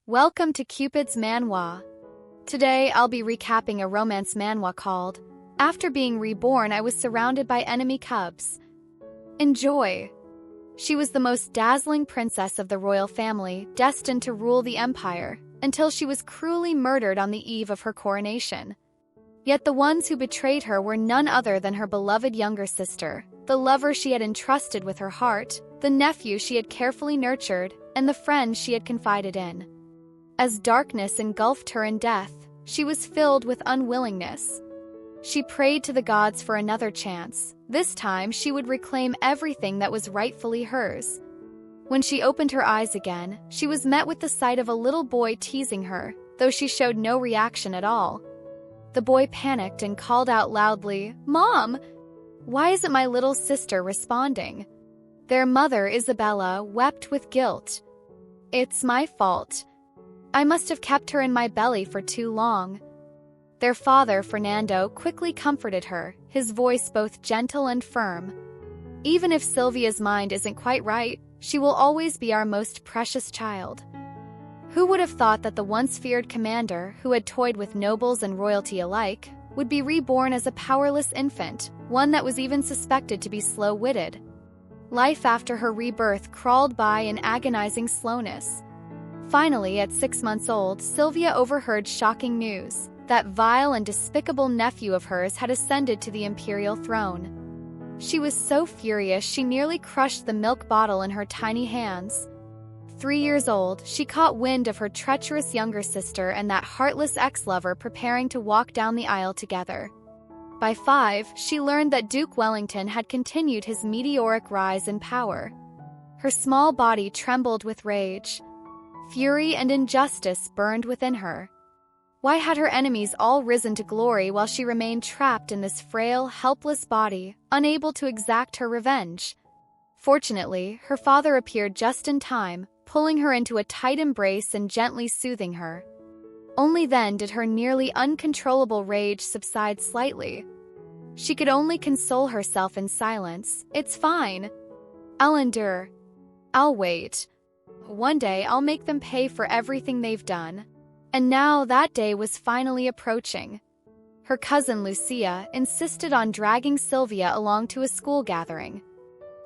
Welcome to Cupid's Manhwa. Today I'll be recapping a romance manhwa called After Being Reborn, I Was Surrounded by Enemy Cubs. Enjoy! She was the most dazzling princess of the royal family, destined to rule the empire, until she was cruelly murdered on the eve of her coronation. Yet the ones who betrayed her were none other than her beloved younger sister, the lover she had entrusted with her heart, the nephew she had carefully nurtured, and the friend she had confided in. As darkness engulfed her in death, she was filled with unwillingness. She prayed to the gods for another chance. This time, she would reclaim everything that was rightfully hers. When she opened her eyes again, she was met with the sight of a little boy teasing her, though she showed no reaction at all. The boy panicked and called out loudly, "Mom! Why isn't my little sister responding?" Their mother, Isabella, wept with guilt. "It's my fault. I must have kept her in my belly for too long." Their father, Fernando, quickly comforted her, his voice both gentle and firm. "Even if Sylvia's mind isn't quite right, she will always be our most precious child." Who would have thought that the once feared commander, who had toyed with nobles and royalty alike, would be reborn as a powerless infant, one that was even suspected to be slow-witted? Life after her rebirth crawled by in agonizing slowness. Finally, at 6 months old, Sylvia overheard shocking news. That vile and despicable nephew of hers had ascended to the imperial throne. She was so furious she nearly crushed the milk bottle in her tiny hands. 3 years old, she caught wind of her treacherous younger sister and that heartless ex-lover preparing to walk down the aisle together. By 5, she learned that Duke Wellington had continued his meteoric rise in power. Her small body trembled with rage. Fury and injustice burned within her. Why had her enemies all risen to glory while she remained trapped in this frail, helpless body, unable to exact her revenge? Fortunately, her father appeared just in time, pulling her into a tight embrace and gently soothing her. Only then did her nearly uncontrollable rage subside slightly. She could only console herself in silence. "It's fine. I'll endure. I'll wait. One day I'll make them pay for everything they've done." And now that day was finally approaching. Her cousin Lucia insisted on dragging Sylvia along to a school gathering.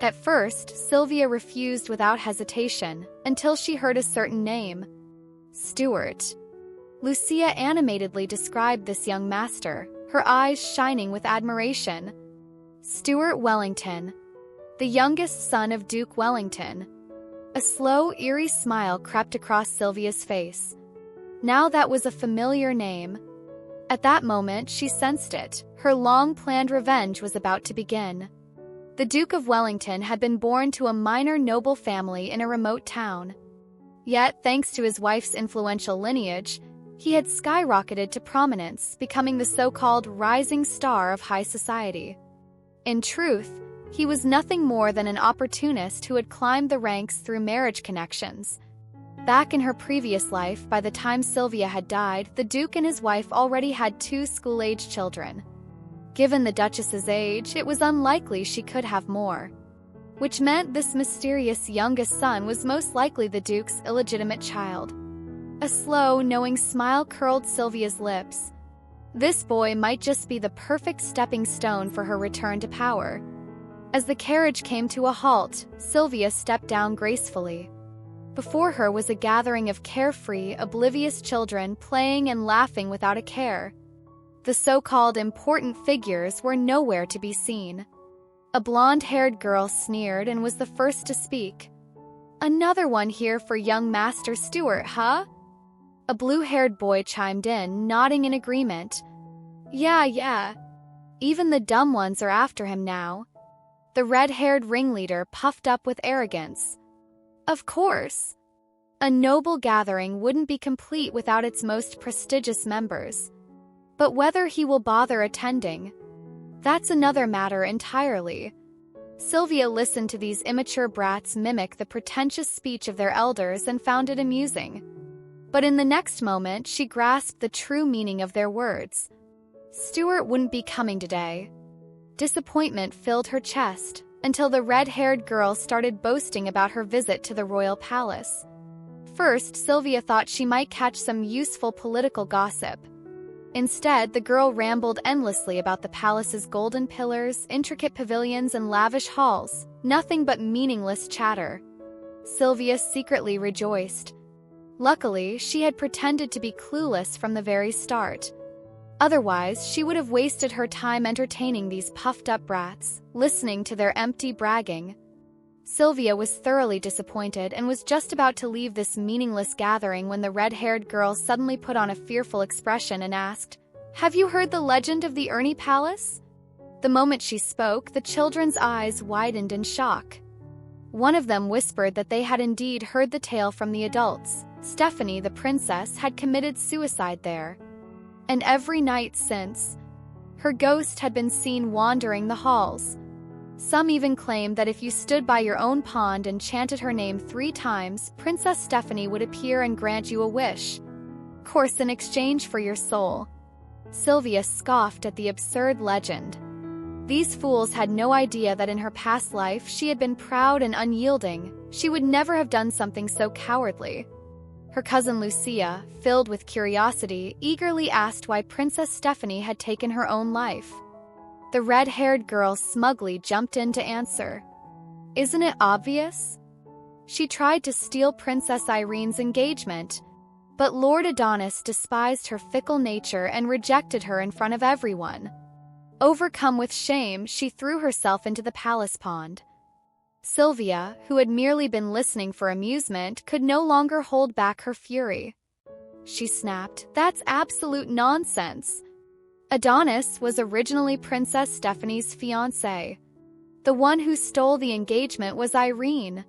At first, Sylvia refused without hesitation, until she heard a certain name. Stewart. Lucia animatedly described this young master, her eyes shining with admiration. Stewart Wellington, the youngest son of Duke Wellington. A slow, eerie smile crept across Sylvia's face. Now that was a familiar name. At that moment, she sensed it. Her long-planned revenge was about to begin. The Duke of Wellington had been born to a minor noble family in a remote town. Yet, thanks to his wife's influential lineage, he had skyrocketed to prominence, becoming the so-called rising star of high society. In truth, he was nothing more than an opportunist who had climbed the ranks through marriage connections. Back in her previous life, by the time Sylvia had died, the Duke and his wife already had 2 school-age children. Given the Duchess's age, it was unlikely she could have more. Which meant this mysterious youngest son was most likely the Duke's illegitimate child. A slow, knowing smile curled Sylvia's lips. This boy might just be the perfect stepping stone for her return to power. As the carriage came to a halt, Sylvia stepped down gracefully. Before her was a gathering of carefree, oblivious children playing and laughing without a care. The so-called important figures were nowhere to be seen. A blonde-haired girl sneered and was the first to speak. "Another one here for young Master Stewart, huh?" A blue-haired boy chimed in, nodding in agreement. Yeah. Even the dumb ones are after him now." The red-haired ringleader puffed up with arrogance. "Of course. A noble gathering wouldn't be complete without its most prestigious members. But whether he will bother attending, that's another matter entirely." Sylvia listened to these immature brats mimic the pretentious speech of their elders and found it amusing. But in the next moment, she grasped the true meaning of their words. Stewart wouldn't be coming today. Disappointment filled her chest, until the red-haired girl started boasting about her visit to the royal palace. first, Sylvia thought she might catch some useful political gossip. Instead, the girl rambled endlessly about the palace's golden pillars, intricate pavilions, and lavish halls, nothing but meaningless chatter. Sylvia secretly rejoiced. Luckily, she had pretended to be clueless from the very start. Otherwise, she would have wasted her time entertaining these puffed-up brats, listening to their empty bragging. Sylvia was thoroughly disappointed and was just about to leave this meaningless gathering when the red-haired girl suddenly put on a fearful expression and asked, "Have you heard the legend of the Ernie Palace?" The moment she spoke, the children's eyes widened in shock. One of them whispered that they had indeed heard the tale from the adults. Stephanie, the princess, had committed suicide there. And every night since, her ghost had been seen wandering the halls. Some even claimed that if you stood by your own pond and chanted her name 3 times, Princess Stephanie would appear and grant you a wish. Of course, in exchange for your soul. Sylvia scoffed at the absurd legend. These fools had no idea that in her past life she had been proud and unyielding. She would never have done something so cowardly. Her cousin Lucia, filled with curiosity, eagerly asked why Princess Stephanie had taken her own life. The red-haired girl smugly jumped in to answer. "Isn't it obvious? She tried to steal Princess Irene's engagement, but Lord Adonis despised her fickle nature and rejected her in front of everyone. Overcome with shame, she threw herself into the palace pond." Sylvia, who had merely been listening for amusement, could no longer hold back her fury. She snapped, "That's absolute nonsense. Adonis was originally Princess Stephanie's fiancé. The one who stole the engagement was Irene.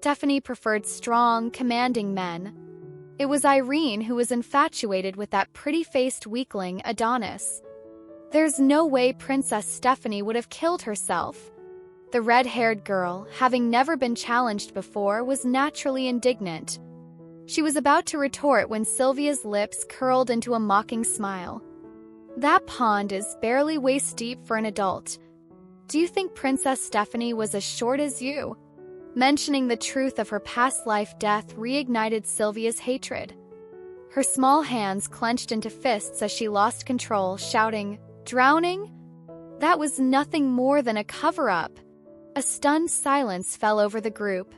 Stephanie preferred strong, commanding men. It was Irene who was infatuated with that pretty-faced weakling, Adonis. There's no way Princess Stephanie would have killed herself." The red-haired girl, having never been challenged before, was naturally indignant. She was about to retort when Sylvia's lips curled into a mocking smile. "That pond is barely waist-deep for an adult. Do you think Princess Stephanie was as short as you?" Mentioning the truth of her past life death reignited Sylvia's hatred. Her small hands clenched into fists as she lost control, shouting, "Drowning? That was nothing more than a cover-up." A stunned silence fell over the group.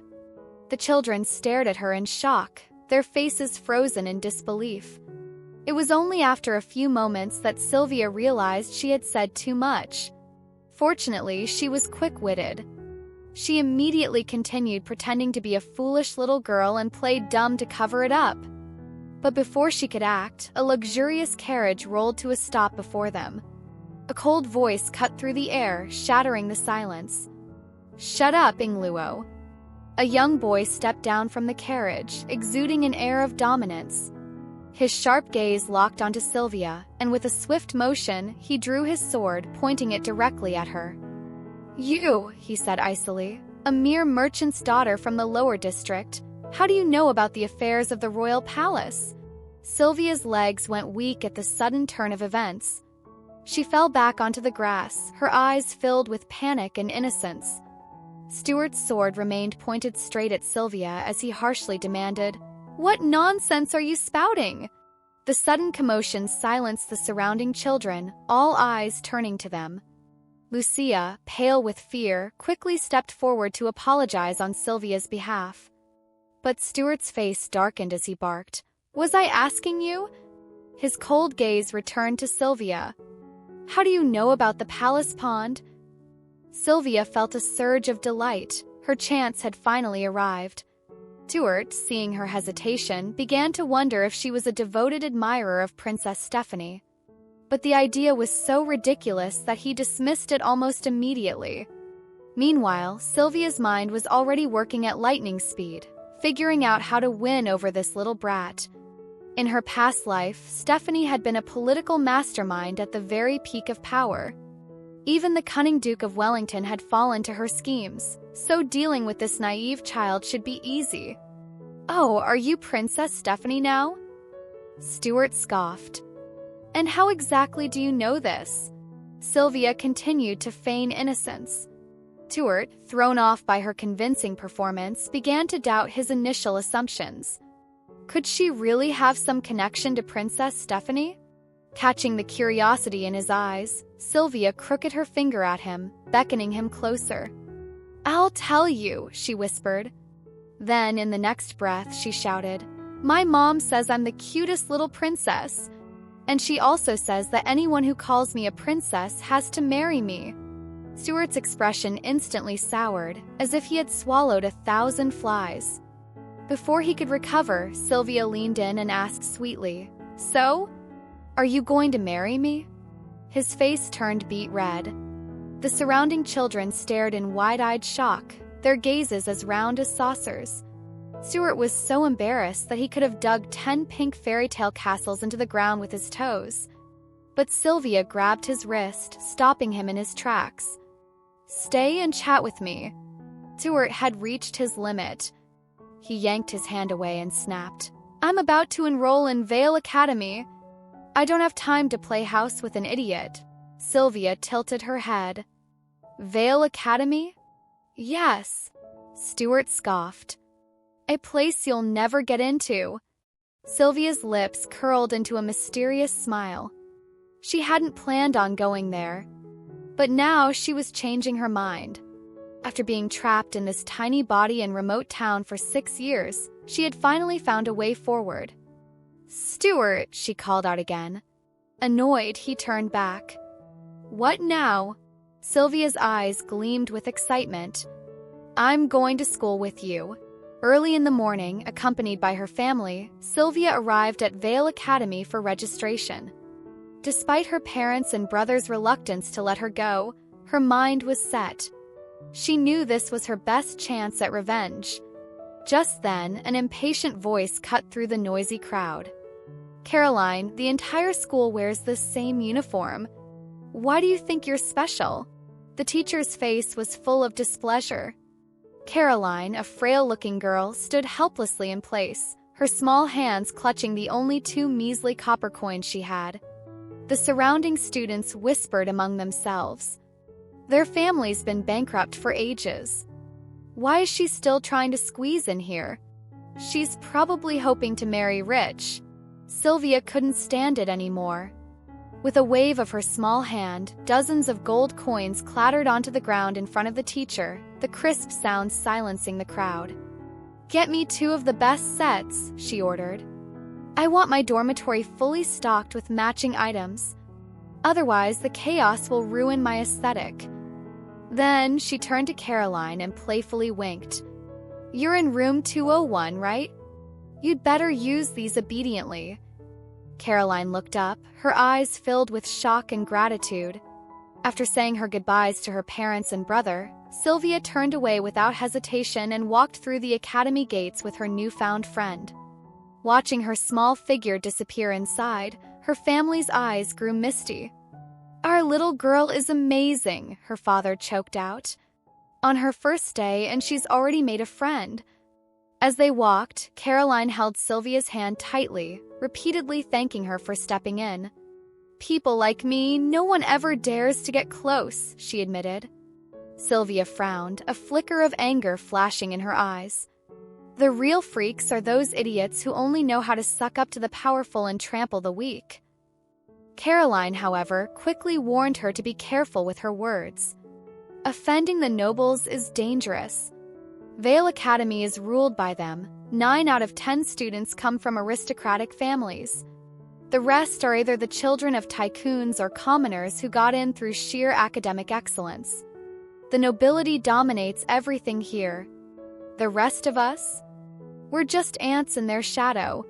The children stared at her in shock, their faces frozen in disbelief. It was only after a few moments that Sylvia realized she had said too much. Fortunately, she was quick-witted. She immediately continued pretending to be a foolish little girl and played dumb to cover it up. But before she could act, a luxurious carriage rolled to a stop before them. A cold voice cut through the air, shattering the silence. "Shut up, Ingluo." A young boy stepped down from the carriage, exuding an air of dominance. His sharp gaze locked onto Sylvia, and with a swift motion, he drew his sword, pointing it directly at her. "You," he said icily, "a mere merchant's daughter from the lower district. How do you know about the affairs of the royal palace?" Sylvia's legs went weak at the sudden turn of events. She fell back onto the grass, her eyes filled with panic and innocence. Stewart's sword remained pointed straight at Sylvia as he harshly demanded, "What nonsense are you spouting?" The sudden commotion silenced the surrounding children, all eyes turning to them. Lucia, pale with fear, quickly stepped forward to apologize on Sylvia's behalf. But Stewart's face darkened as he barked, "Was I asking you?" His cold gaze returned to Sylvia. "How do you know about the palace pond?" Sylvia felt a surge of delight. Her chance had finally arrived. Stewart, seeing her hesitation, began to wonder if she was a devoted admirer of Princess Stephanie. But the idea was so ridiculous that he dismissed it almost immediately. Meanwhile, Sylvia's mind was already working at lightning speed, figuring out how to win over this little brat. In her past life, Stephanie had been a political mastermind at the very peak of power. Even the cunning Duke of Wellington had fallen to her schemes, so dealing with this naive child should be easy. "Oh, are you Princess Stephanie now?" Stewart scoffed. "And how exactly do you know this?" Sylvia continued to feign innocence. Stewart, thrown off by her convincing performance, began to doubt his initial assumptions. Could she really have some connection to Princess Stephanie? Catching the curiosity in his eyes, Sylvia crooked her finger at him, beckoning him closer. "I'll tell you," she whispered. Then, in the next breath, she shouted, "My mom says I'm the cutest little princess. And she also says that anyone who calls me a princess has to marry me." Stewart's expression instantly soured, as if he had swallowed 1,000 flies. Before he could recover, Sylvia leaned in and asked sweetly, "So? Are you going to marry me?" His face turned beet red. The surrounding children stared in wide-eyed shock, their gazes as round as saucers. Stewart was so embarrassed that he could have dug 10 pink fairy tale castles into the ground with his toes. But Sylvia grabbed his wrist, stopping him in his tracks. "Stay and chat with me." Stewart had reached his limit. He yanked his hand away and snapped, "I'm about to enroll in Vale Academy. I don't have time to play house with an idiot." Sylvia tilted her head. "Vale Academy?" "Yes," Stewart scoffed. "A place you'll never get into." Sylvia's lips curled into a mysterious smile. She hadn't planned on going there, but now she was changing her mind. After being trapped in this tiny body and remote town for 6 years, she had finally found a way forward. "Stewart," she called out again. Annoyed, he turned back. "What now?" Sylvia's eyes gleamed with excitement. "I'm going to school with you." Early in the morning, accompanied by her family, Sylvia arrived at Vale Academy for registration. Despite her parents' and brother's reluctance to let her go, her mind was set. She knew this was her best chance at revenge. Just then, an impatient voice cut through the noisy crowd. "Caroline, the entire school wears the same uniform. Why do you think you're special?" The teacher's face was full of displeasure. Caroline, a frail-looking girl, stood helplessly in place, her small hands clutching the only 2 measly copper coins she had. The surrounding students whispered among themselves. Their family's been bankrupt for ages. Why is she still trying to squeeze in here? She's probably hoping to marry rich. Sylvia couldn't stand it anymore. With a wave of her small hand, dozens of gold coins clattered onto the ground in front of the teacher, the crisp sound silencing the crowd. "Get me 2 of the best sets," she ordered. "I want my dormitory fully stocked with matching items. Otherwise, the chaos will ruin my aesthetic." Then she turned to Caroline and playfully winked. "You're in room 201, right? You'd better use these obediently." Caroline looked up, her eyes filled with shock and gratitude. After saying her goodbyes to her parents and brother, Sylvia turned away without hesitation and walked through the academy gates with her newfound friend. Watching her small figure disappear inside, her family's eyes grew misty. "Our little girl is amazing," her father choked out. "On her first day, and she's already made a friend." As they walked, Caroline held Sylvia's hand tightly, repeatedly thanking her for stepping in. "People like me, no one ever dares to get close," she admitted. Sylvia frowned, a flicker of anger flashing in her eyes. The real freaks are those idiots who only know how to suck up to the powerful and trample the weak. Caroline, however, quickly warned her to be careful with her words. Offending the nobles is dangerous. Vale Academy is ruled by them. 9 out of 10 students come from aristocratic families. The rest are either the children of tycoons or commoners who got in through sheer academic excellence. The nobility dominates everything here. The rest of us? We're just ants in their shadow.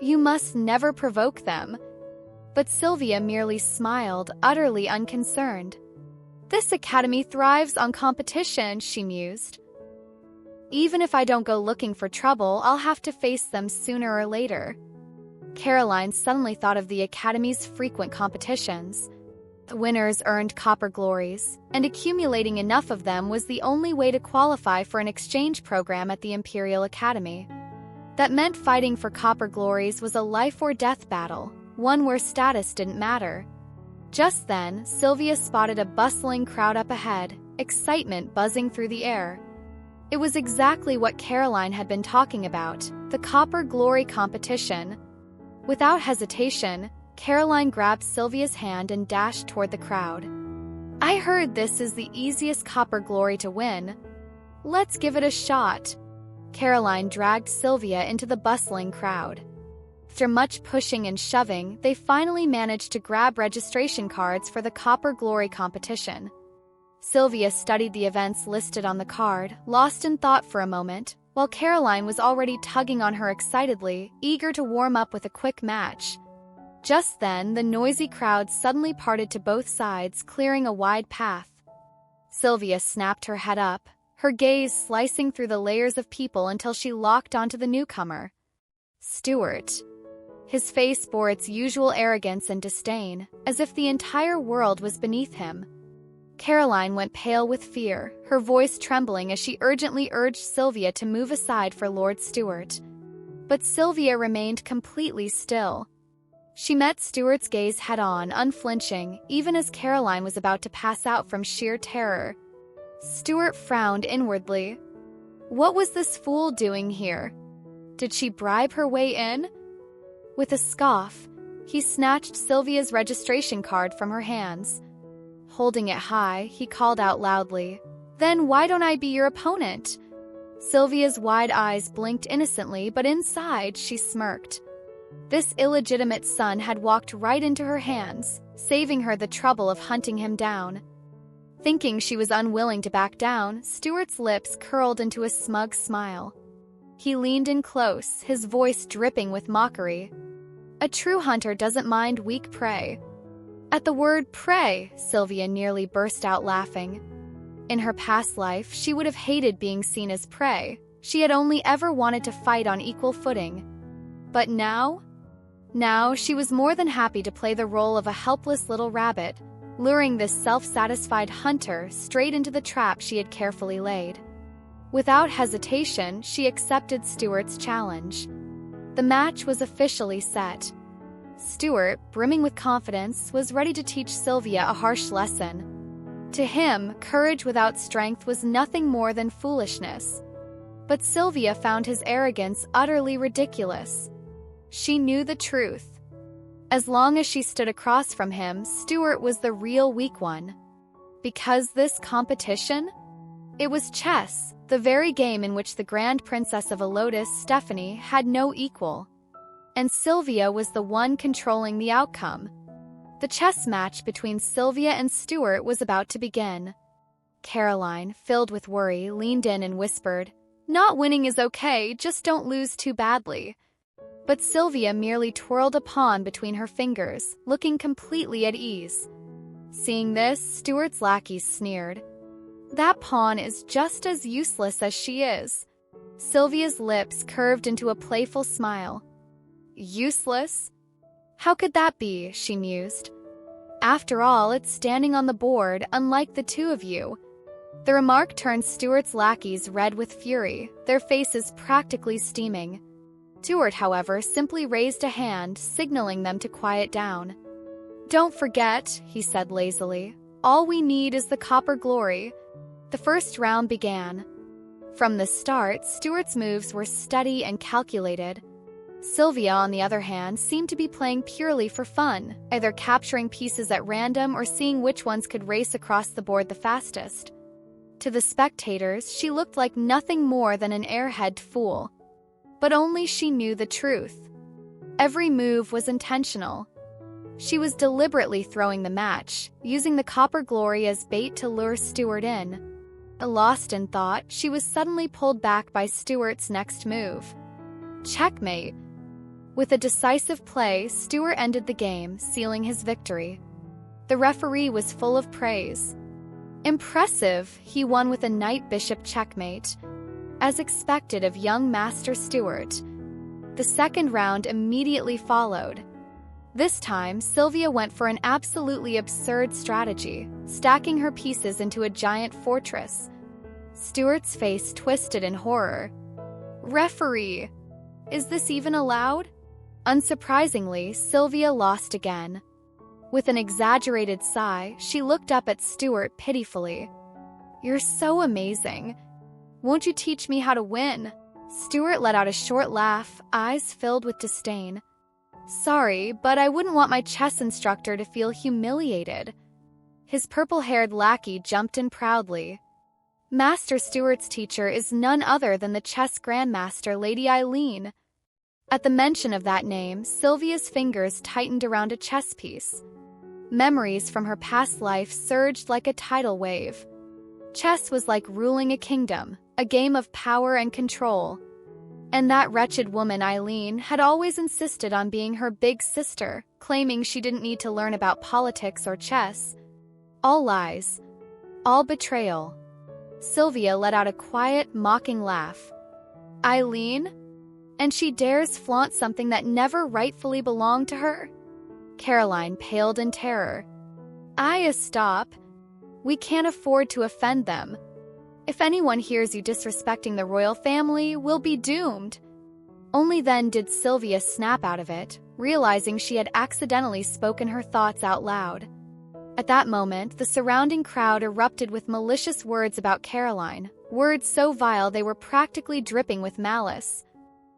You must never provoke them." But Sylvia merely smiled, utterly unconcerned. "This academy thrives on competition," she mused. "Even if I don't go looking for trouble, I'll have to face them sooner or later." Caroline suddenly thought of the academy's frequent competitions. The winners earned copper glories, and accumulating enough of them was the only way to qualify for an exchange program at the Imperial Academy. That meant fighting for copper glories was a life-or-death battle, one where status didn't matter. Just then, Sylvia spotted a bustling crowd up ahead, excitement buzzing through the air. It was exactly what Caroline had been talking about, the Copper Glory competition. Without hesitation, Caroline grabbed Sylvia's hand and dashed toward the crowd. "I heard this is the easiest Copper Glory to win. Let's give it a shot." Caroline dragged Sylvia into the bustling crowd. After much pushing and shoving, they finally managed to grab registration cards for the Copper Glory competition. Sylvia studied the events listed on the card, lost in thought for a moment, while Caroline was already tugging on her excitedly, eager to warm up with a quick match. Just then, the noisy crowd suddenly parted to both sides, clearing a wide path. Sylvia snapped her head up, her gaze slicing through the layers of people until she locked onto the newcomer. Stewart. His face bore its usual arrogance and disdain, as if the entire world was beneath him. Caroline went pale with fear, her voice trembling as she urgently urged Sylvia to move aside for Lord Stewart. But Sylvia remained completely still. She met Stewart's gaze head-on, unflinching, even as Caroline was about to pass out from sheer terror. Stewart frowned inwardly. What was this fool doing here? Did she bribe her way in? With a scoff, he snatched Sylvia's registration card from her hands. Holding it high, he called out loudly, "Then why don't I be your opponent?" Sylvia's wide eyes blinked innocently, but inside she smirked. This illegitimate son had walked right into her hands, saving her the trouble of hunting him down. Thinking she was unwilling to back down, Stewart's lips curled into a smug smile. He leaned in close, his voice dripping with mockery. "A true hunter doesn't mind weak prey." At the word prey, Sylvia nearly burst out laughing. In her past life, she would have hated being seen as prey. She had only ever wanted to fight on equal footing. But now she was more than happy to play the role of a helpless little rabbit, luring this self-satisfied hunter straight into the trap she had carefully laid. Without hesitation, she accepted Stewart's challenge. The match was officially set. Stewart, brimming with confidence, was ready to teach Sylvia a harsh lesson. To him, courage without strength was nothing more than foolishness. But Sylvia found his arrogance utterly ridiculous. She knew the truth. As long as she stood across from him, Stewart was the real weak one. Because this competition? It was chess, the very game in which the Grand Princess of Elotus, Stephanie, had no equal. And Sylvia was the one controlling the outcome. The chess match between Sylvia and Stewart was about to begin. Caroline, filled with worry, leaned in and whispered, "Not winning is okay, just don't lose too badly." But Sylvia merely twirled a pawn between her fingers, looking completely at ease. Seeing this, Stewart's lackeys sneered. "That pawn is just as useless as she is." Sylvia's lips curved into a playful smile. "Useless? How could that be?" she mused. "After all, it's standing on the board, unlike the two of you." The remark turned Stewart's lackeys red with fury, their faces practically steaming. Stewart, however, simply raised a hand, signaling them to quiet down. "Don't forget," he said lazily, "all we need is the Copper Glory." The first round began. From the start, Stewart's moves were steady and calculated. Sylvia, on the other hand, seemed to be playing purely for fun, either capturing pieces at random or seeing which ones could race across the board the fastest. To the spectators, she looked like nothing more than an airhead fool. But only she knew the truth. Every move was intentional. She was deliberately throwing the match, using the Copper Glory as bait to lure Stewart in. Lost in thought, she was suddenly pulled back by Stewart's next move. Checkmate. With a decisive play, Stewart ended the game, sealing his victory. The referee was full of praise. Impressive, he won with a knight-bishop checkmate. As expected of young Master Stewart. The second round immediately followed. This time, Sylvia went for an absolutely absurd strategy, stacking her pieces into a giant fortress. Stewart's face twisted in horror. "Referee! Is this even allowed?" Unsurprisingly, Sylvia lost again. With an exaggerated sigh, she looked up at Stewart pitifully. "You're so amazing. Won't you teach me how to win? Stewart let out a short laugh, eyes filled with disdain. Sorry, but I wouldn't want my chess instructor to feel humiliated. His purple-haired lackey jumped in proudly. Master Stewart's teacher is none other than the chess grandmaster, Lady Eileen. At the mention of that name, Sylvia's fingers tightened around a chess piece. Memories from her past life surged like a tidal wave. Chess was like ruling a kingdom, a game of power and control. And that wretched woman Eileen had always insisted on being her big sister, claiming she didn't need to learn about politics or chess. All lies. All betrayal. Sylvia let out a quiet, mocking laugh. Eileen? And she dares flaunt something that never rightfully belonged to her? Caroline paled in terror. Aya, stop. We can't afford to offend them. If anyone hears you disrespecting the royal family, we'll be doomed. Only then did Sylvia snap out of it, realizing she had accidentally spoken her thoughts out loud. At that moment, the surrounding crowd erupted with malicious words about Caroline, words so vile they were practically dripping with malice.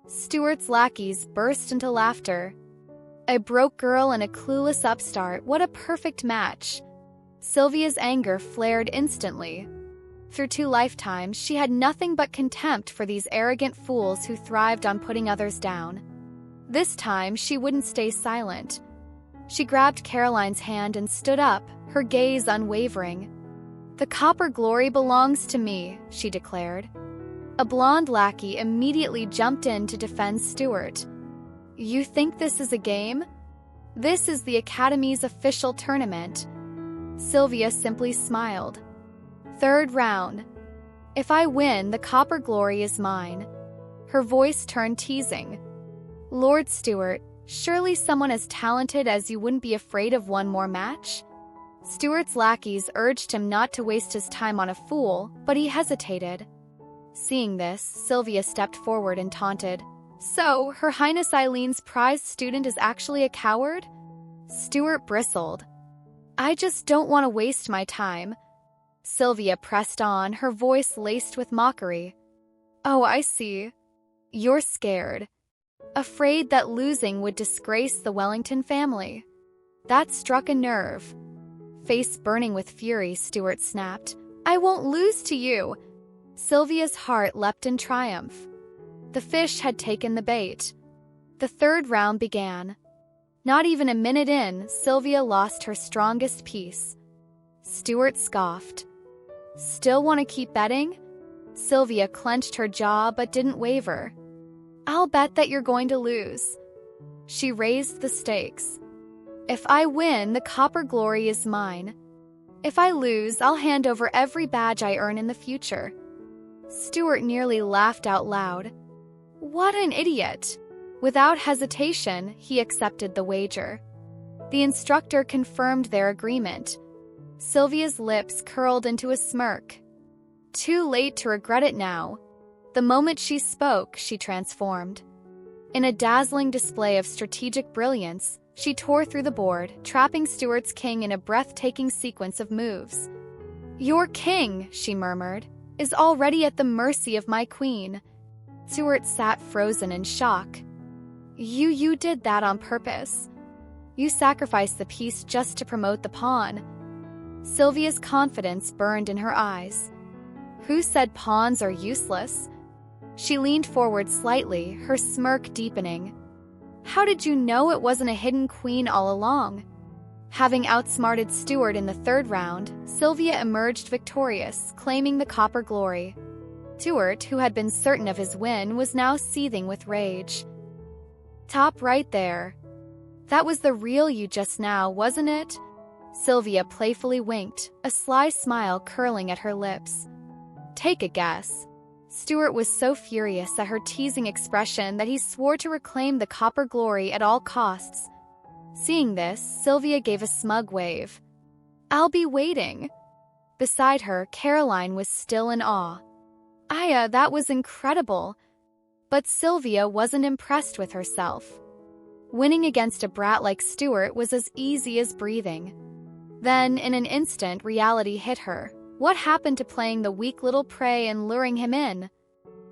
Stewart's lackeys burst into laughter. A broke girl and a clueless upstart, what a perfect match. Sylvia's anger flared instantly. Through 2 lifetimes, she had nothing but contempt for these arrogant fools who thrived on putting others down. This time, she wouldn't stay silent. She grabbed Caroline's hand and stood up, her gaze unwavering. The copper glory belongs to me, she declared. A blonde lackey immediately jumped in to defend Stewart. You think this is a game? This is the Academy's official tournament. Sylvia simply smiled. 3rd round. If I win, the copper glory is mine. Her voice turned teasing. Lord Stewart, surely someone as talented as you wouldn't be afraid of one more match? Stewart's lackeys urged him not to waste his time on a fool, but he hesitated. Seeing this, Sylvia stepped forward and taunted. So, Her Highness Eileen's prized student is actually a coward? Stewart bristled. I just don't want to waste my time. Sylvia pressed on, her voice laced with mockery. Oh, I see. You're scared. Afraid that losing would disgrace the Wellington family. That struck a nerve. Face burning with fury, Stewart snapped. I won't lose to you. Sylvia's heart leapt in triumph. The fish had taken the bait. The 3rd round began. Not even a minute in, Sylvia lost her strongest piece. Stewart scoffed. Still want to keep betting? Sylvia clenched her jaw but didn't waver. I'll bet that you're going to lose. She raised the stakes. If I win, the copper glory is mine. If I lose, I'll hand over every badge I earn in the future. Stewart nearly laughed out loud. What an idiot! Without hesitation, he accepted the wager. The instructor confirmed their agreement. Sylvia's lips curled into a smirk. Too late to regret it now. The moment she spoke, she transformed. In a dazzling display of strategic brilliance, she tore through the board, trapping Stewart's king in a breathtaking sequence of moves. Your king, she murmured, is already at the mercy of my queen. Stewart sat frozen in shock. You did that on purpose. You sacrificed the piece just to promote the pawn. Sylvia's confidence burned in her eyes. Who said pawns are useless? She leaned forward slightly, her smirk deepening. How did you know it wasn't a hidden queen all along? Having outsmarted Stewart in the 3rd round, Sylvia emerged victorious, claiming the copper glory. Stewart, who had been certain of his win, was now seething with rage. Top right there. That was the real you just now, wasn't it? Sylvia playfully winked, a sly smile curling at her lips. Take a guess. Stewart was so furious at her teasing expression that he swore to reclaim the copper glory at all costs. Seeing this, Sylvia gave a smug wave. I'll be waiting. Beside her, Caroline was still in awe. Aya, that was incredible. But Sylvia wasn't impressed with herself. Winning against a brat like Stewart was as easy as breathing. Then, in an instant, reality hit her. What happened to playing the weak little prey and luring him in?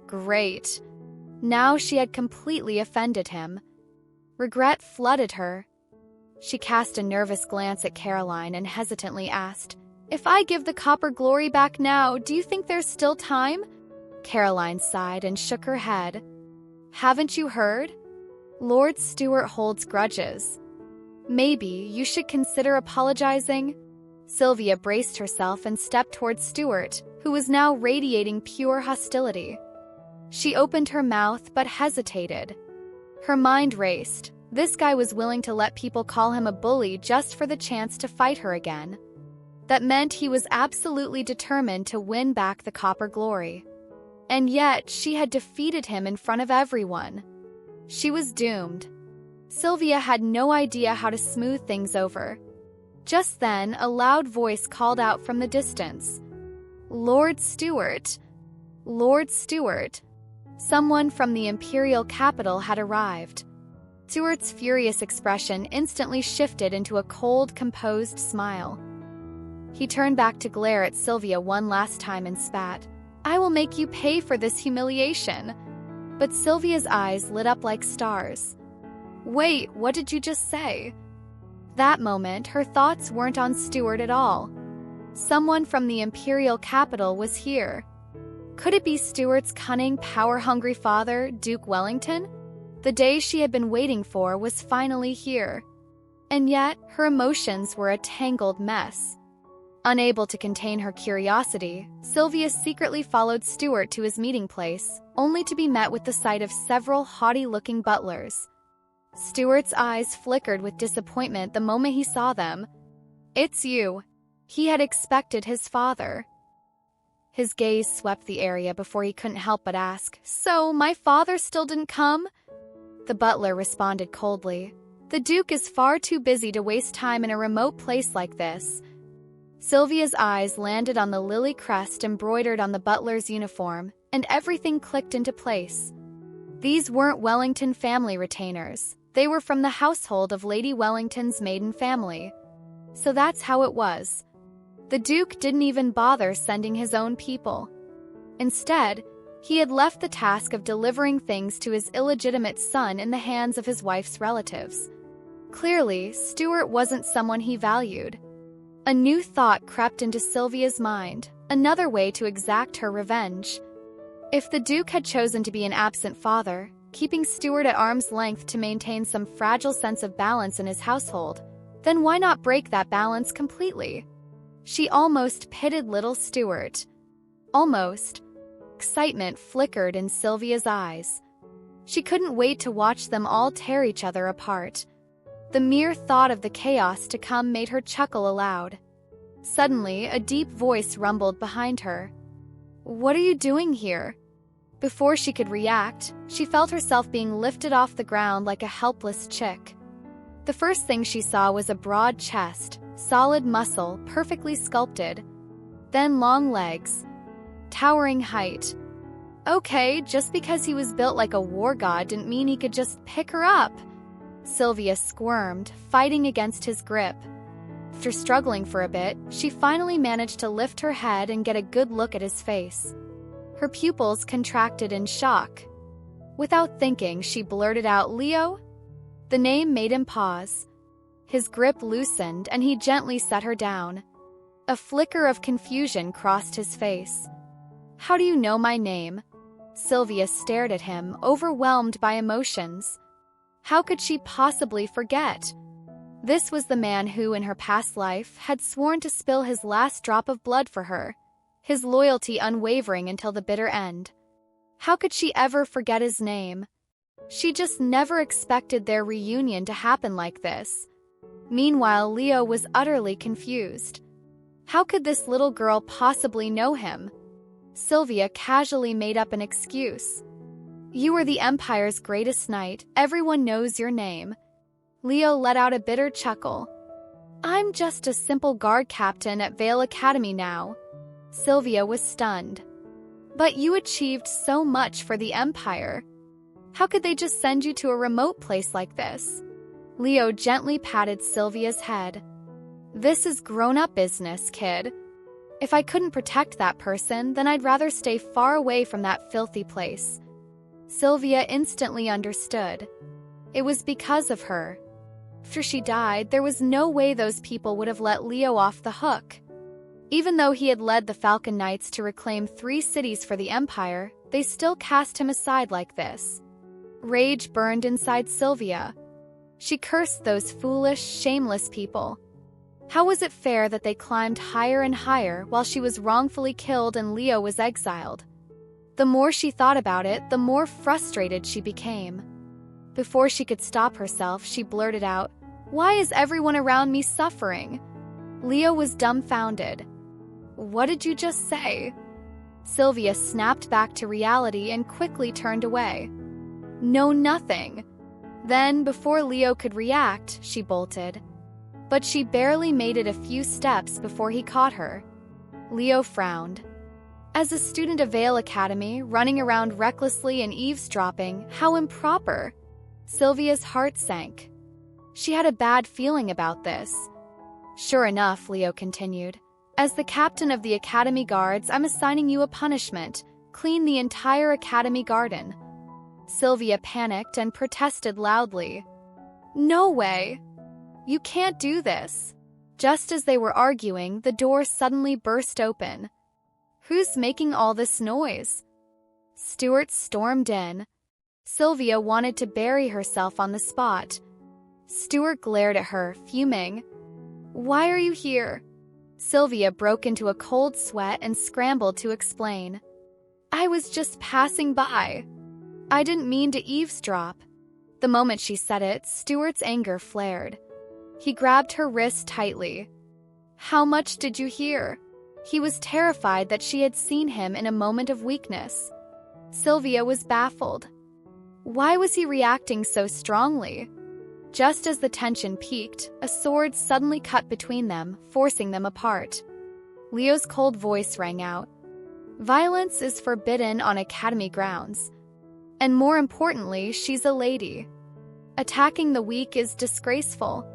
Great. Now she had completely offended him. Regret flooded her. She cast a nervous glance at Caroline and hesitantly asked, "If I give the copper glory back now, do you think there's still time?" Caroline sighed and shook her head. "Haven't you heard? Lord Stewart holds grudges. Maybe you should consider apologizing." Sylvia braced herself and stepped towards Stewart, who was now radiating pure hostility. She opened her mouth but hesitated. Her mind raced. This guy was willing to let people call him a bully just for the chance to fight her again. That meant he was absolutely determined to win back the copper glory. And yet, she had defeated him in front of everyone. She was doomed. Sylvia had no idea how to smooth things over. Just then, a loud voice called out from the distance, "Lord Stewart! Lord Stewart!" Someone from the imperial capital had arrived. Stewart's furious expression instantly shifted into a cold, composed smile. He turned back to glare at Sylvia one last time and spat, "I will make you pay for this humiliation." But Sylvia's eyes lit up like stars. "Wait, what did you just say?" That moment, her thoughts weren't on Stewart at all. Someone from the imperial capital was here. Could it be Stewart's cunning, power-hungry father, Duke Wellington? The day she had been waiting for was finally here. And yet, her emotions were a tangled mess. Unable to contain her curiosity, Sylvia secretly followed Stewart to his meeting place, only to be met with the sight of several haughty-looking butlers. Stewart's eyes flickered with disappointment the moment he saw them. "It's you." He had expected his father. His gaze swept the area before he couldn't help but ask, "So, my father still didn't come?" The butler responded coldly, "The Duke is far too busy to waste time in a remote place like this." Sylvia's eyes landed on the lily crest embroidered on the butler's uniform, and everything clicked into place. These weren't Wellington family retainers. They were from the household of Lady Wellington's maiden family. So that's how it was. The Duke didn't even bother sending his own people. Instead, he had left the task of delivering things to his illegitimate son in the hands of his wife's relatives. Clearly, Stewart wasn't someone he valued. A new thought crept into Sylvia's mind, another way to exact her revenge. If the Duke had chosen to be an absent father, keeping Stewart at arm's length to maintain some fragile sense of balance in his household, then why not break that balance completely? She almost pitied little Stewart. Almost. Excitement flickered in Sylvia's eyes. She couldn't wait to watch them all tear each other apart. The mere thought of the chaos to come made her chuckle aloud. Suddenly, a deep voice rumbled behind her. "What are you doing here?" Before she could react, she felt herself being lifted off the ground like a helpless chick. The first thing she saw was a broad chest, solid muscle, perfectly sculpted. Then long legs, towering height. Okay, just because he was built like a war god didn't mean he could just pick her up. Sylvia squirmed, fighting against his grip. After struggling for a bit, she finally managed to lift her head and get a good look at his face. Her pupils contracted in shock. Without thinking, she blurted out, "Leo?" The name made him pause. His grip loosened, and he gently set her down. A flicker of confusion crossed his face. "How do you know my name?" Sylvia stared at him, overwhelmed by emotions. How could she possibly forget? This was the man who, in her past life, had sworn to spill his last drop of blood for her, his loyalty unwavering until the bitter end. How could she ever forget his name? She just never expected their reunion to happen like this. Meanwhile, Leo was utterly confused. How could this little girl possibly know him? Sylvia casually made up an excuse. "You are the Empire's greatest knight. Everyone knows your name." Leo let out a bitter chuckle. "I'm just a simple guard captain at Vale Academy now." Sylvia was stunned. "But you achieved so much for the Empire. How could they just send you to a remote place like this?" Leo gently patted Sylvia's head. "This is grown-up business, kid. If I couldn't protect that person, then I'd rather stay far away from that filthy place. Sylvia instantly understood. It was because of her. After she died, there was no way those people would have let Leo off the hook. Even though he had led the Falcon Knights to reclaim 3 cities for the Empire, they still cast him aside like this. Rage burned inside Sylvia. She cursed those foolish, shameless people. How was it fair that they climbed higher and higher while she was wrongfully killed and Leo was exiled? The more she thought about it, the more frustrated she became. Before she could stop herself, she blurted out, "Why is everyone around me suffering?" Leo was dumbfounded. "What did you just say?" Sylvia snapped back to reality and quickly turned away. "No, nothing." Then, before Leo could react, she bolted. But she barely made it a few steps before he caught her. Leo frowned. As a student of Vale Academy, running around recklessly and eavesdropping, how improper! Sylvia's heart sank. She had a bad feeling about this. "Sure enough," Leo continued, "as the captain of the Academy Guards, I'm assigning you a punishment. Clean the entire Academy garden." Sylvia panicked and protested loudly. "No way! You can't do this." Just as they were arguing, the door suddenly burst open. "Who's making all this noise?" Stewart stormed in. Sylvia wanted to bury herself on the spot. Stewart glared at her, fuming. "Why are you here?" Sylvia broke into a cold sweat and scrambled to explain. "I was just passing by. I didn't mean to eavesdrop." The moment she said it, Stewart's anger flared. He grabbed her wrist tightly. "How much did you hear?" He was terrified that she had seen him in a moment of weakness. Sylvia was baffled. Why was he reacting so strongly? Just as the tension peaked, a sword suddenly cut between them, forcing them apart. Leo's cold voice rang out. "Violence is forbidden on Academy grounds. And more importantly, she's a lady. Attacking the weak is disgraceful."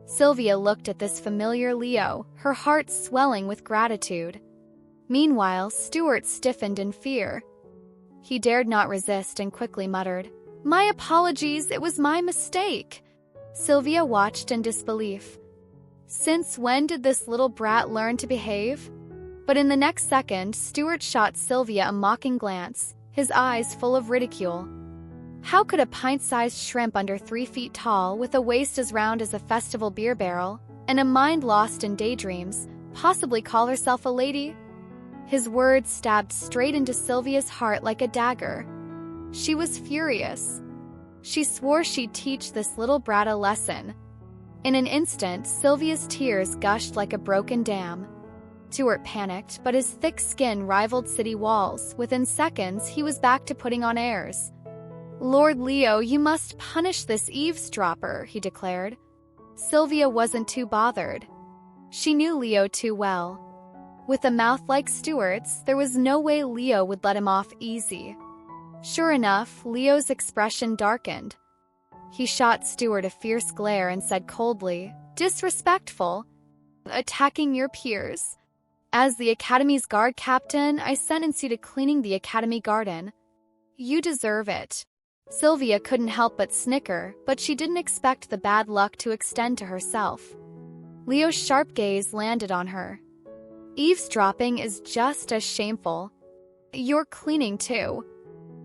Sylvia looked at this familiar Leo, her heart swelling with gratitude. Meanwhile, Stewart stiffened in fear. He dared not resist and quickly muttered, "My apologies, it was my mistake." Sylvia watched in disbelief. Since when did this little brat learn to behave? But in the next second, Stewart shot Sylvia a mocking glance, his eyes full of ridicule. How could a pint-sized shrimp under 3 feet tall, with a waist as round as a festival beer barrel, and a mind lost in daydreams, possibly call herself a lady? His words stabbed straight into Sylvia's heart like a dagger. She was furious. She swore she'd teach this little brat a lesson. In an instant, Sylvia's tears gushed like a broken dam. Stewart panicked, but his thick skin rivaled city walls. Within seconds, he was back to putting on airs. "Lord Leo, you must punish this eavesdropper," he declared. Sylvia wasn't too bothered. She knew Leo too well. With a mouth like Stewart's, there was no way Leo would let him off easy. Sure enough, Leo's expression darkened. He shot Stewart a fierce glare and said coldly, "Disrespectful. Attacking your peers. As the Academy's guard captain, I sentence you to cleaning the Academy garden. You deserve it." Sylvia couldn't help but snicker, but she didn't expect the bad luck to extend to herself. Leo's sharp gaze landed on her. "Eavesdropping is just as shameful. You're cleaning too."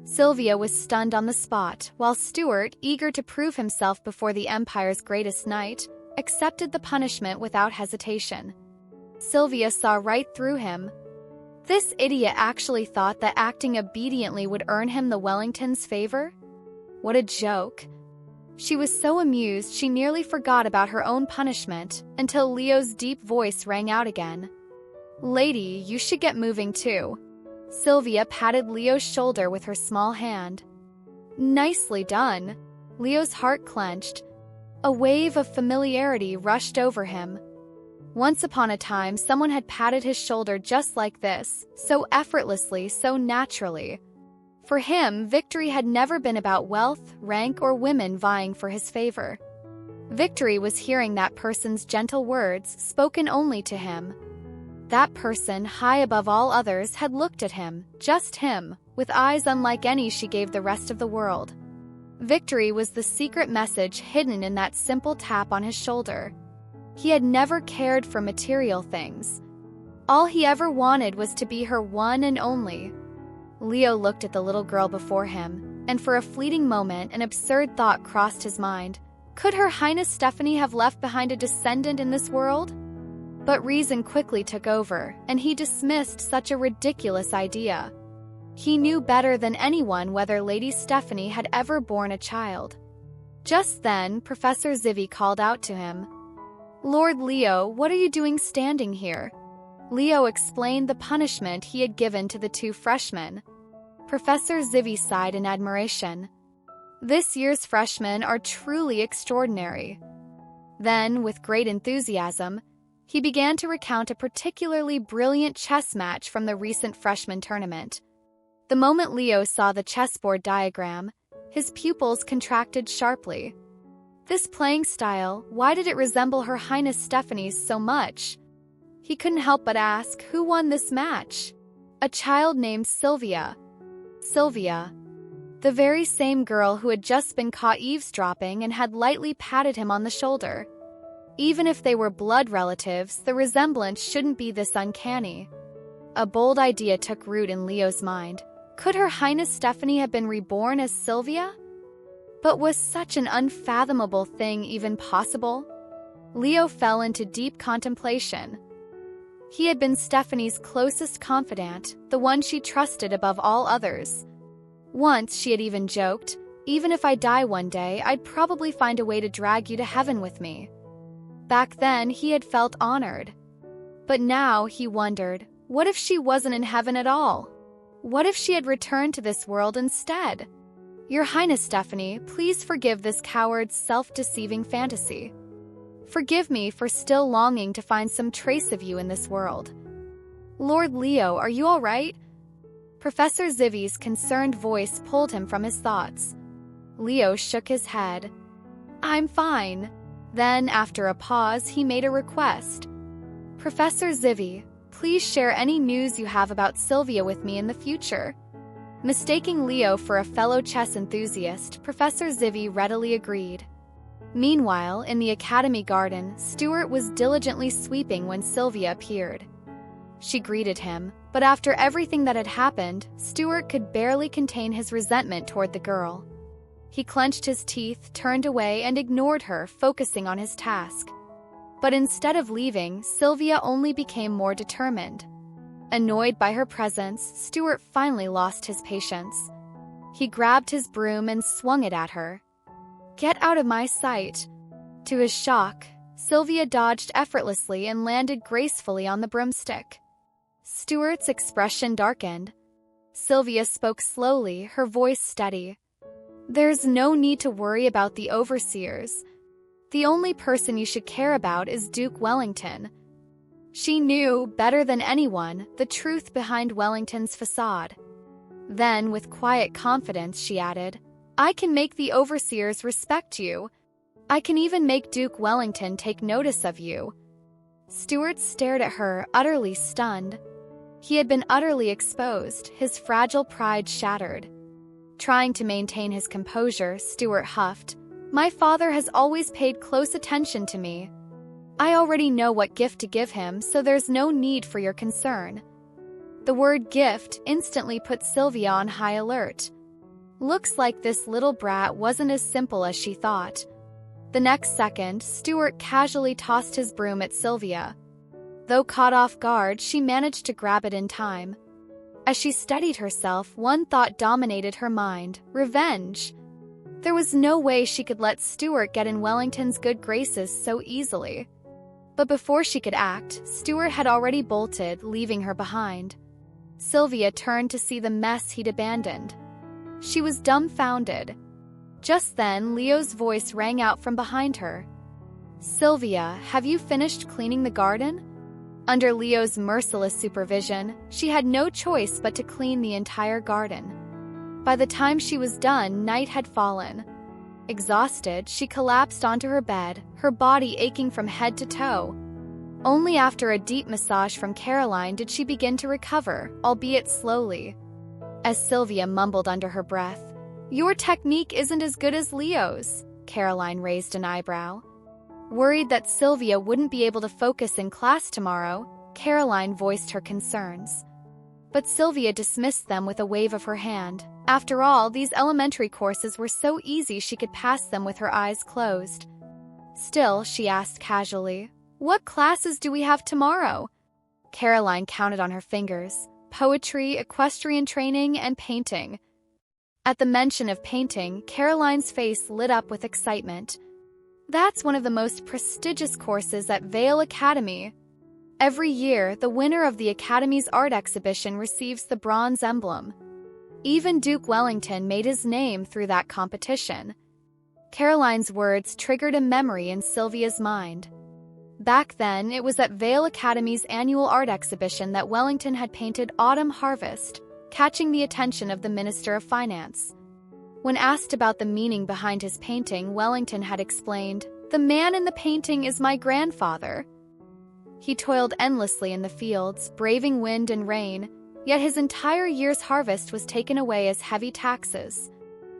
Sylvia was stunned on the spot, while Stewart, eager to prove himself before the Empire's greatest knight, accepted the punishment without hesitation. Sylvia saw right through him. This idiot actually thought that acting obediently would earn him the Wellington's favor? What a joke. She was so amused she nearly forgot about her own punishment until Leo's deep voice rang out again. "Lady, you should get moving too." Sylvia patted Leo's shoulder with her small hand. "Nicely done." Leo's heart clenched. A wave of familiarity rushed over him. Once upon a time, someone had patted his shoulder just like this, so effortlessly, so naturally. For him, victory had never been about wealth, rank, or women vying for his favor. Victory was hearing that person's gentle words, spoken only to him. That person, high above all others, had looked at him, just him, with eyes unlike any she gave the rest of the world. Victory was the secret message hidden in that simple tap on his shoulder. He had never cared for material things. All he ever wanted was to be her one and only. Leo looked at the little girl before him, and for a fleeting moment an absurd thought crossed his mind. Could Her Highness Stephanie have left behind a descendant in this world? But reason quickly took over, and he dismissed such a ridiculous idea. He knew better than anyone whether Lady Stephanie had ever borne a child. Just then, Professor Zivy called out to him. "Lord Leo, what are you doing standing here?" Leo explained the punishment he had given to the two freshmen. Professor Zivy sighed in admiration. "This year's freshmen are truly extraordinary." Then, with great enthusiasm, he began to recount a particularly brilliant chess match from the recent freshman tournament. The moment Leo saw the chessboard diagram, his pupils contracted sharply. This playing style, why did it resemble Her Highness Stephanie's so much? He couldn't help but ask, who won this match? A child named Sylvia. Sylvia. The very same girl who had just been caught eavesdropping and had lightly patted him on the shoulder. Even if they were blood relatives, the resemblance shouldn't be this uncanny. A bold idea took root in Leo's mind. Could Her Highness Stephanie have been reborn as Sylvia? But was such an unfathomable thing even possible? Leo fell into deep contemplation. He had been Stephanie's closest confidant, the one she trusted above all others. Once she had even joked, "Even if I die one day, I'd probably find a way to drag you to heaven with me." Back then, he had felt honored. But now he wondered, what if she wasn't in heaven at all? What if she had returned to this world instead? "Your Highness Stephanie, please forgive this coward's self-deceiving fantasy. Forgive me for still longing to find some trace of you in this world." "Lord Leo, are you all right?" Professor Zivy's concerned voice pulled him from his thoughts. Leo shook his head. "I'm fine." Then, after a pause, he made a request. "Professor Zivy, please share any news you have about Sylvia with me in the future." Mistaking Leo for a fellow chess enthusiast, Professor Zivy readily agreed. Meanwhile, in the academy garden, Stewart was diligently sweeping when Sylvia appeared. She greeted him, but after everything that had happened, Stewart could barely contain his resentment toward the girl. He clenched his teeth, turned away, and ignored her, focusing on his task. But instead of leaving, Sylvia only became more determined. Annoyed by her presence, Stewart finally lost his patience. He grabbed his broom and swung it at her. "Get out of my sight." To his shock, Sylvia dodged effortlessly and landed gracefully on the broomstick. Stewart's expression darkened. Sylvia spoke slowly, her voice steady. "There's no need to worry about the overseers. The only person you should care about is Duke Wellington." She knew, better than anyone, the truth behind Wellington's facade. Then, with quiet confidence, she added, "I can make the overseers respect you. I can even make Duke Wellington take notice of you." Stewart stared at her, utterly stunned. He had been utterly exposed, his fragile pride shattered. Trying to maintain his composure, Stewart huffed, "My father has always paid close attention to me. I already know what gift to give him, so there's no need for your concern." The word gift instantly put Sylvia on high alert. Looks like this little brat wasn't as simple as she thought. The next second, Stewart casually tossed his broom at Sylvia. Though caught off guard, she managed to grab it in time. As she steadied herself, one thought dominated her mind: revenge. There was no way she could let Stewart get in Wellington's good graces so easily. But before she could act, Stewart had already bolted, leaving her behind. Sylvia turned to see the mess he'd abandoned. She was dumbfounded. Just then, Leo's voice rang out from behind her. "Sylvia, have you finished cleaning the garden?" Under Leo's merciless supervision, she had no choice but to clean the entire garden. By the time she was done, night had fallen. Exhausted, she collapsed onto her bed, her body aching from head to toe. Only after a deep massage from Caroline did she begin to recover, albeit slowly. As Sylvia mumbled under her breath, "Your technique isn't as good as Leo's," Caroline raised an eyebrow. Worried that Sylvia wouldn't be able to focus in class tomorrow, Caroline voiced her concerns. But Sylvia dismissed them with a wave of her hand. After all, these elementary courses were so easy she could pass them with her eyes closed. Still, she asked casually, "What classes do we have tomorrow?" Caroline counted on her fingers: poetry, equestrian training, and painting. At the mention of painting, Caroline's face lit up with excitement. "That's one of the most prestigious courses at Vale Academy. Every year, the winner of the Academy's art exhibition receives the bronze emblem. Even Duke Wellington made his name through that competition." Caroline's words triggered a memory in Sylvia's mind. Back then, it was at Vale Academy's annual art exhibition that Wellington had painted Autumn Harvest, catching the attention of the Minister of Finance. When asked about the meaning behind his painting, Wellington had explained, "The man in the painting is my grandfather. He toiled endlessly in the fields, braving wind and rain, yet his entire year's harvest was taken away as heavy taxes.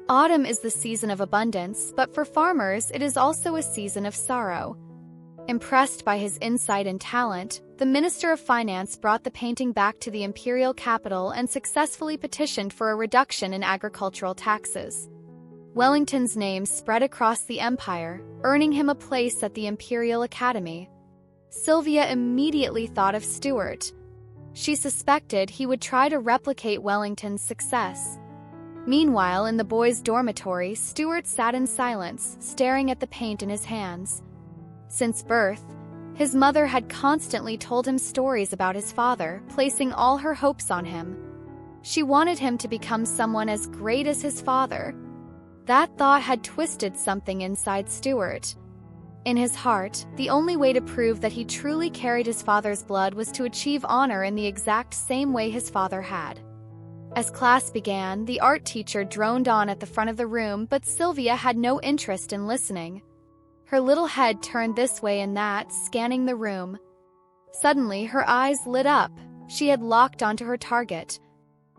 Autumn is the season of abundance, but for farmers it is also a season of sorrow." Impressed by his insight and talent, the Minister of Finance brought the painting back to the imperial capital and successfully petitioned for a reduction in agricultural taxes. Wellington's name spread across the empire, earning him a place at the Imperial Academy. Sylvia immediately thought of Stewart. She suspected he would try to replicate Wellington's success. Meanwhile, in the boys' dormitory, Stewart sat in silence, staring at the paint in his hands. Since birth, his mother had constantly told him stories about his father, placing all her hopes on him. She wanted him to become someone as great as his father. That thought had twisted something inside Stewart. In his heart, the only way to prove that he truly carried his father's blood was to achieve honor in the exact same way his father had. As class began, the art teacher droned on at the front of the room, but Sylvia had no interest in listening. Her little head turned this way and that, scanning the room. Suddenly, her eyes lit up. She had locked onto her target.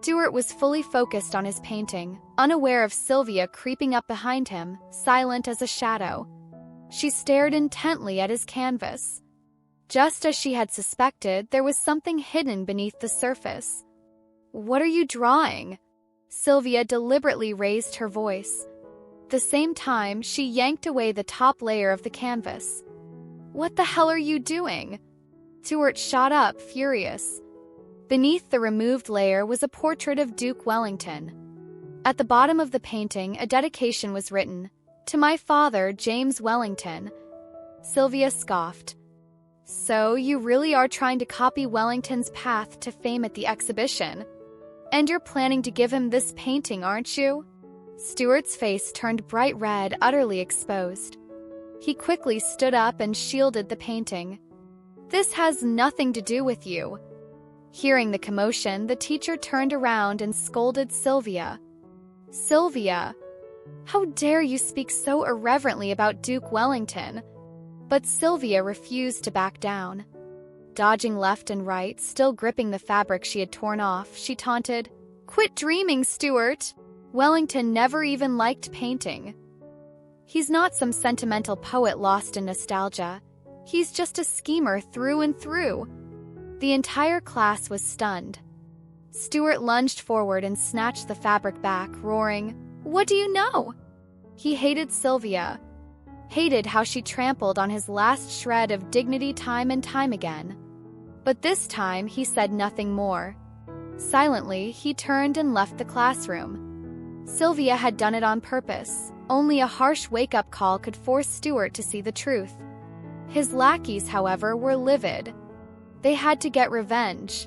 Stewart was fully focused on his painting, unaware of Sylvia creeping up behind him, silent as a shadow. She stared intently at his canvas. Just as she had suspected, there was something hidden beneath the surface. "What are you drawing?" Sylvia deliberately raised her voice. At the same time, she yanked away the top layer of the canvas. "What the hell are you doing?" Stewart shot up, furious. Beneath the removed layer was a portrait of Duke Wellington. At the bottom of the painting, a dedication was written, "To my father, James Wellington." Sylvia scoffed. "So you really are trying to copy Wellington's path to fame at the exhibition? And you're planning to give him this painting, aren't you?" Stewart's face turned bright red, utterly exposed. He quickly stood up and shielded the painting. "This has nothing to do with you." Hearing the commotion, the teacher turned around and scolded Sylvia. "Sylvia, how dare you speak so irreverently about Duke Wellington?" But Sylvia refused to back down. Dodging left and right, still gripping the fabric she had torn off, she taunted, "Quit dreaming, Stewart! Wellington never even liked painting. He's not some sentimental poet lost in nostalgia. He's just a schemer through and through." The entire class was stunned. Stewart lunged forward and snatched the fabric back, roaring, "What do you know?" He hated Sylvia. Hated how she trampled on his last shred of dignity time and time again. But this time, he said nothing more. Silently, he turned and left the classroom. Sylvia had done it on purpose. Only a harsh wake-up call could force Stewart to see the truth. His lackeys, however, were livid. They had to get revenge.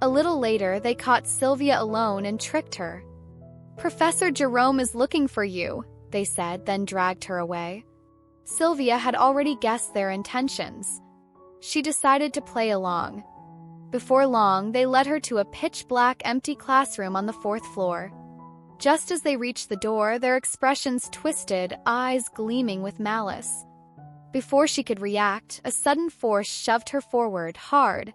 A little later, they caught Sylvia alone and tricked her. "Professor Jerome is looking for you," they said, then dragged her away. Sylvia had already guessed their intentions. She decided to play along. Before long, they led her to a pitch-black, empty classroom on the 4th floor. Just as they reached the door, their expressions twisted, eyes gleaming with malice. Before she could react, a sudden force shoved her forward, hard.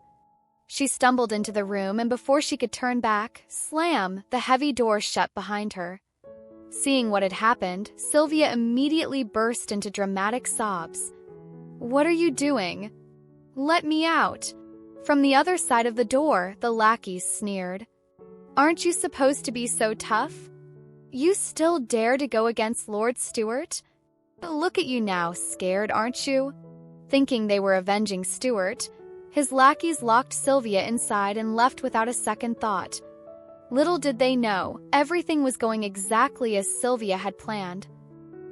She stumbled into the room, and before she could turn back, slam, the heavy door shut behind her. Seeing what had happened, Sylvia immediately burst into dramatic sobs. "What are you doing? Let me out!" From the other side of the door, the lackeys sneered. "Aren't you supposed to be so tough? You still dare to go against Lord Stewart? Look at you now, scared, aren't you?" Thinking they were avenging Stewart, his lackeys locked Sylvia inside and left without a second thought. Little did they know, everything was going exactly as Sylvia had planned.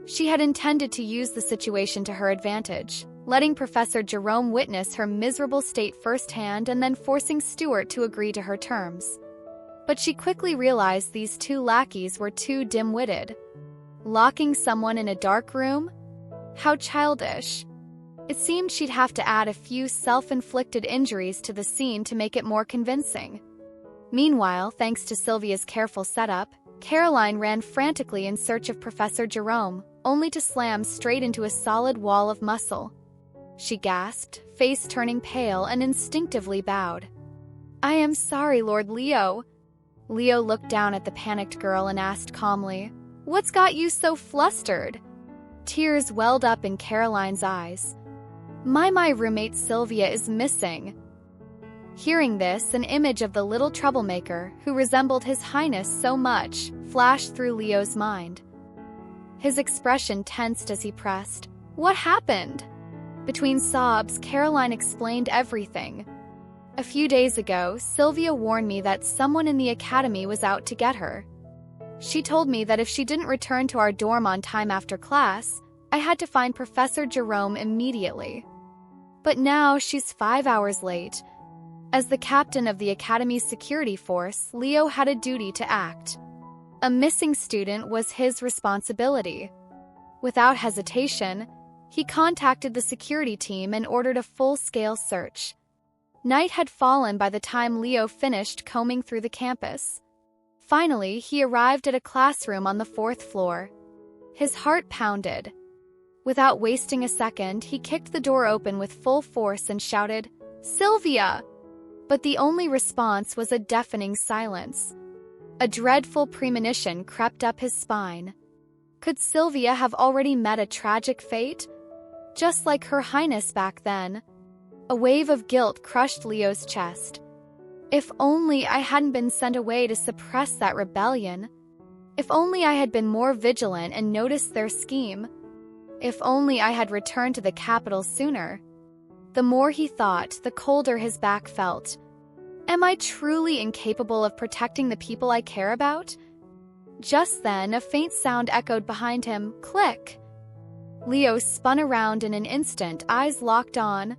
She had intended to use the situation to her advantage, letting Professor Jerome witness her miserable state firsthand and then forcing Stewart to agree to her terms. But she quickly realized these two lackeys were too dim-witted. Locking someone in a dark room? How childish. It seemed she'd have to add a few self-inflicted injuries to the scene to make it more convincing. Meanwhile, thanks to Sylvia's careful setup, Caroline ran frantically in search of Professor Jerome, only to slam straight into a solid wall of muscle. She gasped, face turning pale, and instinctively bowed. "I am sorry, Lord Leo." Leo looked down at the panicked girl and asked calmly, "What's got you so flustered?" Tears welled up in Caroline's eyes. My roommate Sylvia is missing." Hearing this, an image of the little troublemaker, who resembled His Highness so much, flashed through Leo's mind. His expression tensed as he pressed, "What happened?" Between sobs, Caroline explained everything. "A few days ago, Sylvia warned me that someone in the academy was out to get her. She told me that if she didn't return to our dorm on time after class, I had to find Professor Jerome immediately. But now she's 5 hours late. As the captain of the academy's security force, Leo had a duty to act. A missing student was his responsibility. Without hesitation, he contacted the security team and ordered a full-scale search. Night had fallen by the time Leo finished combing through the campus. Finally, he arrived at a classroom on the 4th floor. His heart pounded. Without wasting a second, he kicked the door open with full force and shouted, "Sylvia!" But the only response was a deafening silence. A dreadful premonition crept up his spine. Could Sylvia have already met a tragic fate? Just like Her Highness back then. A wave of guilt crushed Leo's chest. If only I hadn't been sent away to suppress that rebellion. If only I had been more vigilant and noticed their scheme. If only I had returned to the capital sooner. The more he thought, the colder his back felt. Am I truly incapable of protecting the people I care about? Just then, a faint sound echoed behind him. Click! Leo spun around in an instant, eyes locked on.